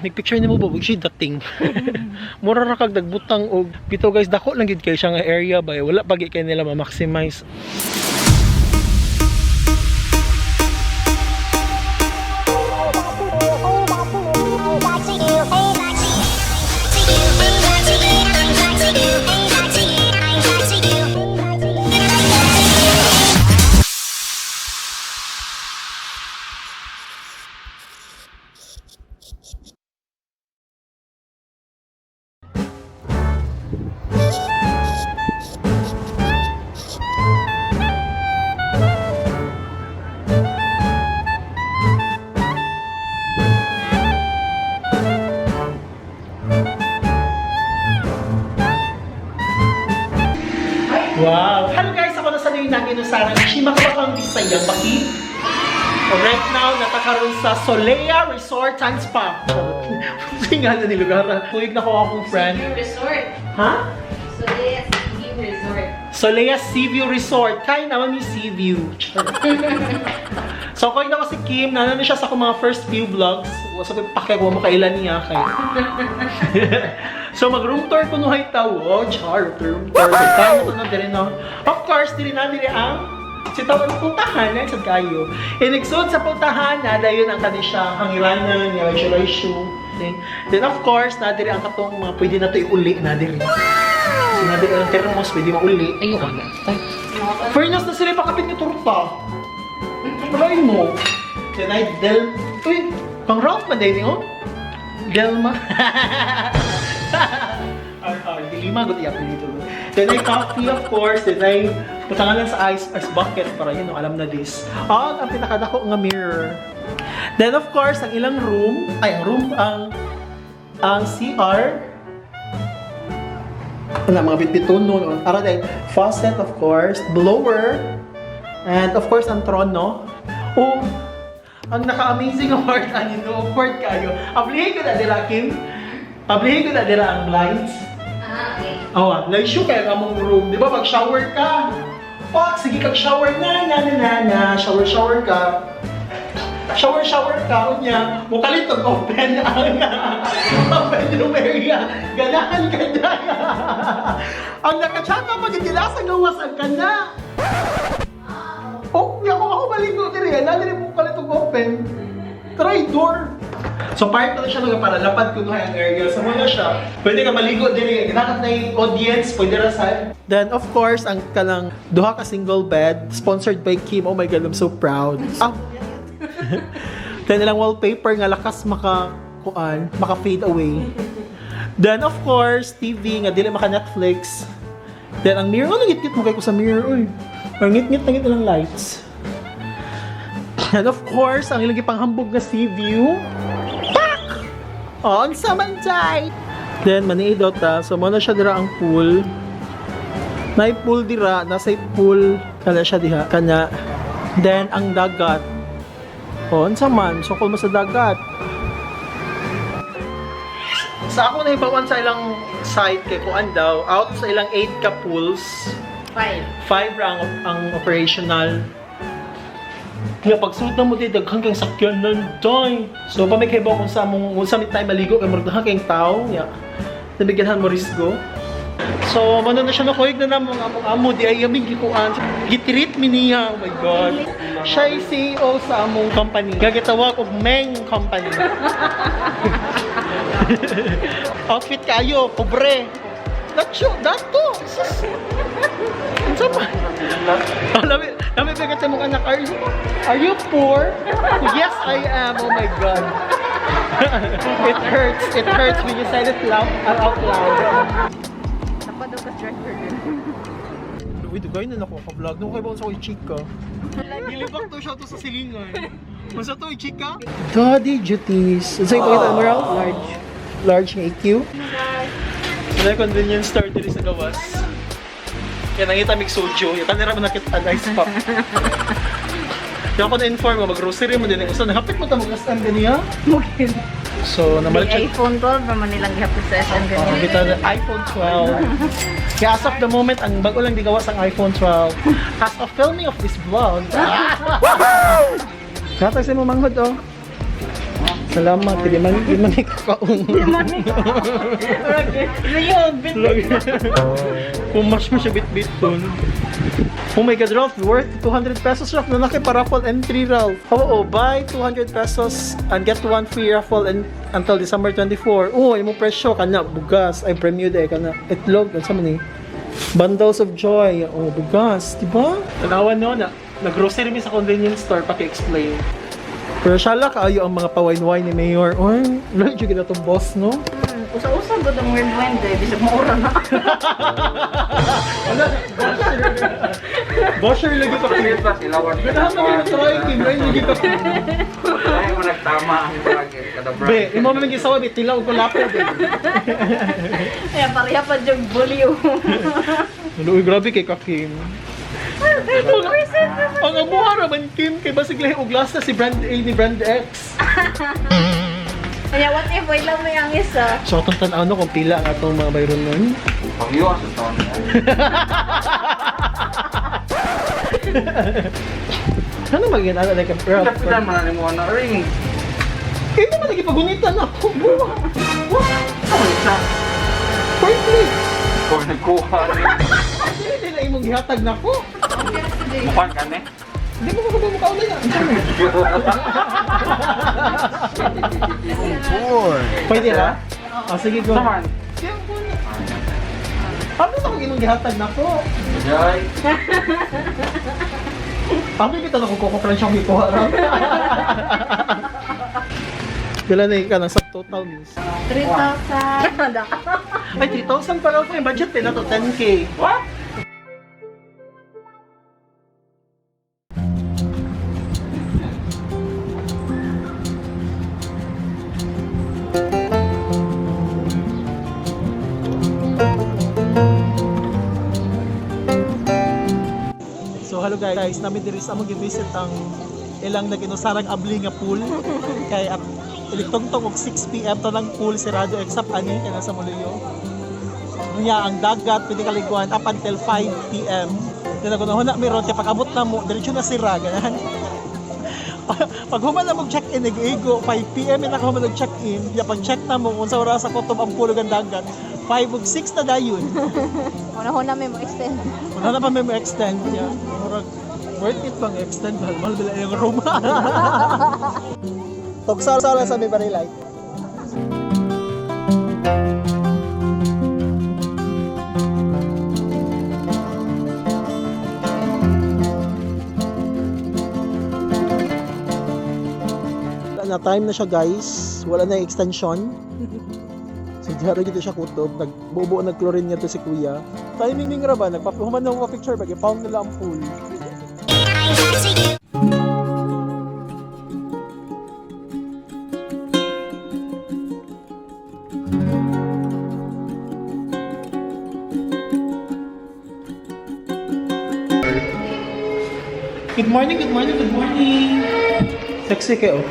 nagpicture ni mo ba? Siya dating. Mura ra kag nagbutang og bito guys, dako lang gid kay siya nga area ba. Wala pagi kay nila ma-maximize. Wow! Hello guys! Ako na sa nyo namin ng Sarang Shimakapang Bisaya Baki. Right now, natakaroon sa Solea Resort and Spa. Sige nga na ni lugar. Tuwig na ko akong friend. Seaview Resort. Ha? Solea Seaview Resort. Solea Seaview Resort. Kaya naman ni Seaview. So, kung na ko si Kim, nanan siya sa akong mga first few vlogs. Sabi, pakya ko makailan niya kay. So, mag-room tour ko nuhay tao. Oh, char, room tour. Kaya na din no. Of course, dili na ang si tawag ng puntahan na sa kayo. Ineksod sa puntahan na dayon ang kani siya hangiranan, yung then of course, na diri ang katong mga pwede na to iuli na diri. So, na diri ang termos pwede mauli. Ayoko na. Fairness na sila pakapit ni torta. Try mo. Then I uy, pang Ralph man din oh. Delma. Dilima gut iya dito. Then I coffee of course, then I putangan lang sa ice bucket para yun, alam na this. Ang pinakadako nga mirror. Then of course, ang ilang room, ang CR. Wala mga bitbiton noon. Ara dahil faucet of course, blower, and of course ang trono. Oh, ang naka-amazing award award kayo. Ablihin ko na dira Kim. Ablihin ko na dira ang blinds. Okay. Oh, na-issue kayo among room. Di ba mag-shower ka? Fuck, sige kag-shower na. Shower ka. Shower ka, unya. Mukalit ang open ang bedroom area. Ganahan ka na. Ang nakatsaka magitilasan gawas ang kana. Oh, ako maligo diri. Nadiri mukalit ang open. Try door. So part na siya para lapad ko ang area. Sa muna siya, pwede ka maligo diri. Ginakat na yung audience, pwede rasal. Then of course, ang kanang duha ka single bed, sponsored by Kim. Oh my God, I'm so proud. Then ilang wallpaper nga lakas maka-fade away. Then of course, TV nga dili maka Netflix. Then ang mirror, ngit-ngit mo kay ko sa mirror. Uy, ngit-ngit na ngit lang lights. And of course, ang ilang ipanghambog na sea view. On Samantay! Then, maniid daw ta. So, muna siya dira ang pool. May pool dira. Nasa pool. Kana siya diha. Kana. Then, ang dagat. On saman. So, kung mo sa dagat. Sa ako na ibawan sa ilang site kay kuan daw. Out sa ilang 8 ka pools. 5 ra ang operational. Nga pagsuot na mo di daghang kang sakyan ng doy. So pa may kaibaw kung sa mi tayo maligo kay murag kang tao, ya. Nabigyan mo risgo. So mano na siya nakoyog na namong amo di ay aming gikuan. Gitirit mi niya, oh my God. Siya ay CEO sa among company. Gagitawag og Meng Company. Outfit kayo, pobre. Dato. Ano pa? Lami bigat sa mong anak. Are you poor? Yes, I am. Oh my God. It hurts. It hurts when you say it out loud. Napado ka director din. Uy, dugay na ako ka-vlog. Nung kayo ba sa ko'y chika? Gilibak to siya to sa silingan. Masa to, chika? Daddy duties. Sa'yo ko kita, Emerald? Large ng EQ. Sa convenience store dito sa gawas. Yan ang itamig soju. Yung kanira mo nakita na ice pop. Yung ako na-inform mo, mag-grocery mo din. So, nahapit mo ito mag-SM ganyan? Mungkin. So, namalik siya. iPhone 12 naman nilang gihapon sa SM ganyan. Kita na iPhone 12. Kaya as of the moment, ang bago lang di gawas ang iPhone 12. As of filming of this vlog. Katag sa mo manghod, oh. Salamat, di man ikakaon. Pumash mo siya bit-bit doon. Oh my God, Ralph, worth 200 pesos, Ralph. Nanaki pa raffle entry, Ralph. Oo, buy 200 pesos and get one free raffle until December 24. Oh, imong presyo, kana, bugas, ay premium day, kana, itlog, ano sa man eh. Bundles of joy, oh, bugas, diba? Tanawan no, nag-grocery mi sa convenience store, paki-explain. Pero syala kaayo ang mga pa-wine-wine ni Mayor. Or, lalo dyan itong boss, no? Usa-usa ba ang wine day? Bisag maura na. Wala, bosher lagi pa kayo. Ganahan mo kayo try, Kim. Ay, lagi pa kayo. Ay, mo nagtama ang kada brand. Be, imo man gisawa, be, tilaw ko lapo, be. Kaya pareha pa yung bulyo. Uy, grabe kay Kakim. Ang amuha raman, Kim, kay basig lahi og last na si Brand A ni Brand X. Kaya what if, wait lang mo yung isa. So, itong tanaw no, kung pila ang atong mga bayron nun. Pag-iwas sa taon niya. Ano magiging ano, like a proud? Kapitan man mo na ring. Kaya naman nagipagunitan ako. Buwa. Ano isa? Point please. Kung nagkuha. Hindi na imong gihatag na ko. Mukhang ka ne? Hindi mo ko mukha na yan. Pwede na? Ah, sige go. Saman. Ano na kung imong gihatag na ko? Jay. Ano kita na kung kukukran siyang ikuha rin? Gala na ka ng subtotal, miss. 3,000. Ay, 3,000 para ako yung budget eh, na to 10K. What? So hello guys, namin diri sa among gi-visit ang ilang naginusarang abli nga pool. Kay iligtong-tong og 6 PM tanang pool sirado except ani kana sa Muluyo. Nya ang dagat pwede kaliguan up until 5 PM. Then ako na meron kay pag-abot na mo diretso na sira ganyan. Pag human na mo check-in nag-igo 5 PM na ako human check-in, ya pag check na mo unsa oras sa kutob ang pool ang dagat. 5 ug 6 na dayon. Una-una may mo extend. Wala na pa may extend niya. Murag, worth it bang extend? Mahal bila yung room. Togsala sa may barilay. Na time na siya guys. Wala na yung extension. So diyan dito siya kutob, nagbubuo nag-chlorine niya to si kuya. Timing ra ba nagpapahuman na mga picture bag found nila ang pool. Good morning, good morning, good morning. Sexy kayo.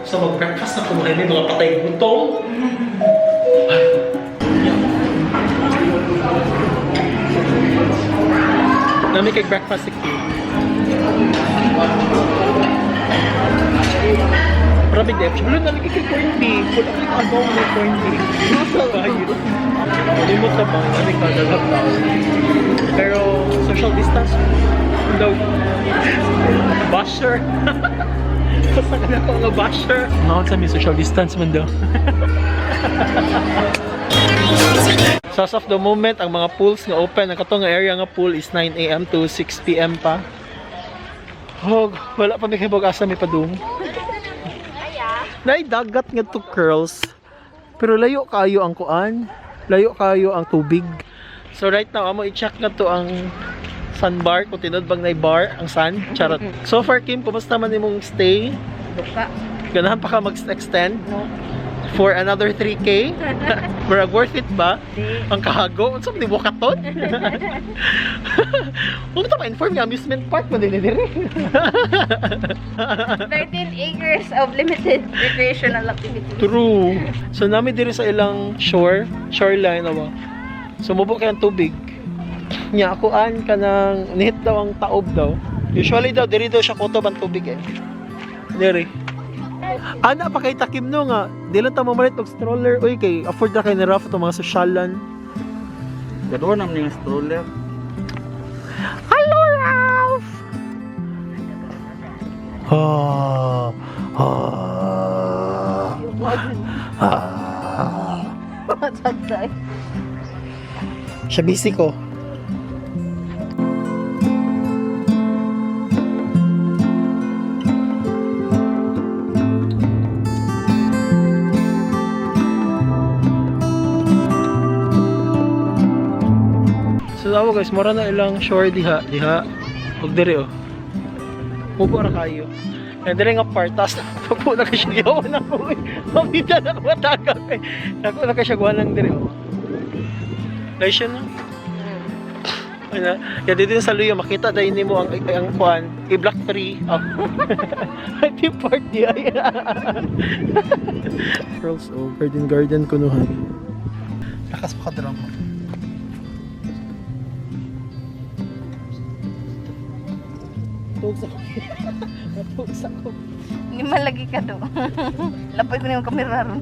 So mag-breakfast na kumain may mga patay gutom. Nami kay breakfast si Kim. Grabe dep. Siguro nami kay corned beef. Wala kay agaw na corned beef. Ayun. Limot na bang nami kagalag na. Pero social distance daw. Basher. Basta ka na ako nga basher. Nakot sa may social distance man daw. So as of the moment, ang mga pools nga open, ang katong area nga pool is 9 AM to 6 PM pa. Oh, wala pa may kibog asa may padung. Nay dagat nga to curls. Pero layo kayo ang kuan. Layo kayo ang tubig. So right now, amo i-check na to ang sandbar, kung tinod bang na bar ang sun. Charot. So far, Kim, kumusta man imong stay? Buka. Ganahan pa ka mag-extend? No. For another 3K? Murag worth it ba? Di. Ang kahago? Unsa man ni bukaton? Huwag ta ma-inform yung amusement park mo din dire. 13 acres of limited recreational activity. True. So namin dire sa ilang shoreline awa. So mubo kay ang tubig. Nya kuan ka ng nihit daw ang taob daw. Usually daw diri daw siya kutob ang tubig eh. Diri. Ana pa kay takim no nga, di lang ta mamalit og stroller oy kay afford ra kay ni Raf to mga sosyalan. Gadwa naman yung stroller. Hello Ralph. Ah. Sagday. Siya busy ko. So ako guys, mura na ilang shore diha. Ug diri oh. Mubo ra kayo. And diri nga part tas pagpo na siya giyawan ako. Mabita na ko mataka. Ako na siya guwanang diri oh. Dahil siya no. Ano? Ya dito sa luyo makita dahil nimo ang kuan, i-block 3. Oh. Happy party ay. Girls oh, garden kunuhan. Lakas pa ka drama. Tugs ako. Hindi malagi ka do. Lapay ko na yung kamera ron.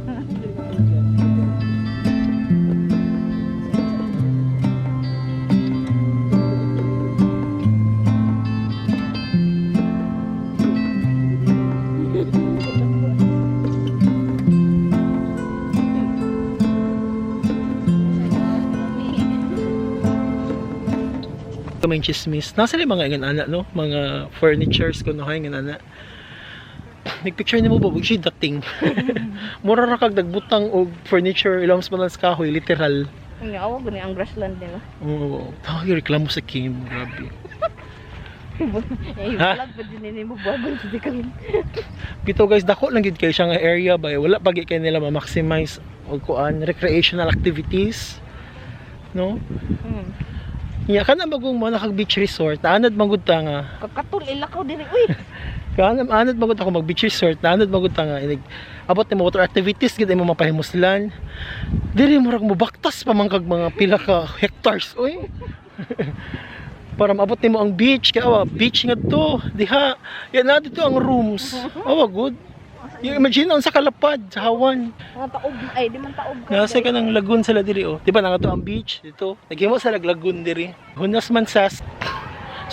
Kamay chismis. Nasa rin mga ingan anak no? Mga furnitures ko no hay ingan anak. Nagpicture ni mo ba? Siya dating. Mura ra kag nagbutang og furniture ilang mas manas kahoy literal. Ang awag ni ang grassland nila. Oo. Tawag yung reklamo sa Kim. Grabe. Eh, Ha? vlog pa din ni mo bago sa karon. Pito guys, dako lang gid kay siya nga area ba. Wala pa gid kay nila ma-maximize og kuan recreational activities. No? Nya kana bagong mo nakag beach resort. Anad magud ta nga. Kakatul ilakaw diri uy. Kana anad magud ako mag beach resort. Anad magud ta nga inig abot ni water activities gid mo mapahimuslan. Diri mo ra mo baktas pa man kag mga pila ka hectares oy. Para maabot nimo ang beach kay awa beach nga to. Diha yan na dito ang rooms. Awa good. Yung imagine ang sa kalapad sa Hawan. Mga taog ay di man taog. Nasa ka ng lagoon sila diri oh. Di ba nga to ang beach dito. Naghimo sa lagoon diri. Hunas man sas.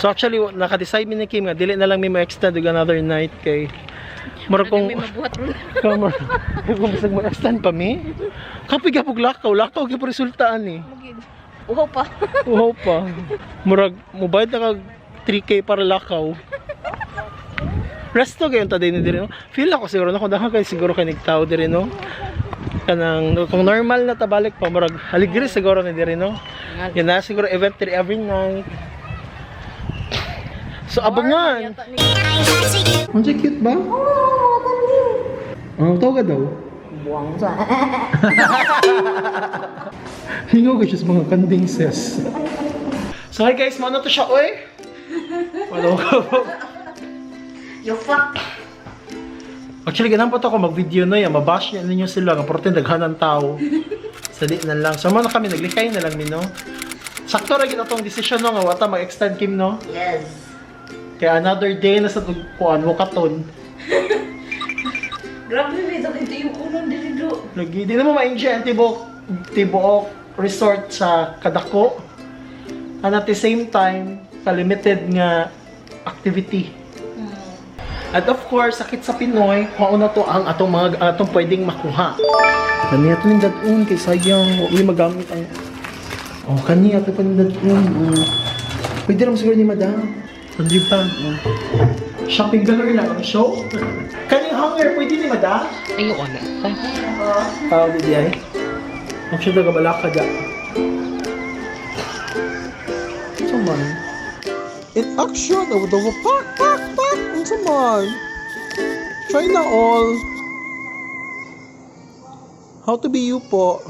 So actually naka-decide mi ni Kim nga dili na lang mi ma-extend og another night kay mura kong May mabuhat ron. kamera. Kung bisag ma-extend pa mi. Kapig gapog lakaw gyud resultaan ni. Uhaw pa. Uhaw pa. Murag mobayad na kag 3K para lakaw. Resto gayon ta din diri no. Feel ako siguro na kung dahang kay siguro kay nigtao diri no. Kanang kung normal na tabalik pa murag aligri siguro ni diri no. Yan na siguro event diri every night. So abangan. Ang cute ba? Ang tawag daw. Buwang sa. Hingaw ka siya sa mga kanding ses. So hi guys, mano to siya oy. Wala ko. You fuck. Actually, ganun po ako mag-video na yan. Mabash niya ninyo sila. Ang porte, daghanan tao. Sali na lang. So, muna kami, naglikay na lang, no? Sakto rin itong decision, no? Nga, wata mag-extend, Kim, no? Yes. Kaya another day na sa tugpuan, wukaton. Grabe nito ito yung unang dilido. Lagi, di na mo ma-enjoy ang tibuok resort sa Kadako. And at the same time, ka-limited nga activity. At of course, sakit sa Pinoy, mauna to ang atong pwedeng makuha. Kaniya to nindadun kay sayang, uy magamit ang kaniya to panindadun. Pwede lang siguro ni madam. Hindi pa. Shopping gallery lang ang show. Kaniyang hanger, pwede ni madam? Ayoko na. Hindi ay. Ang siya daga balaka da. So man. In action, the pak. Come on. Try na all. How to be you po.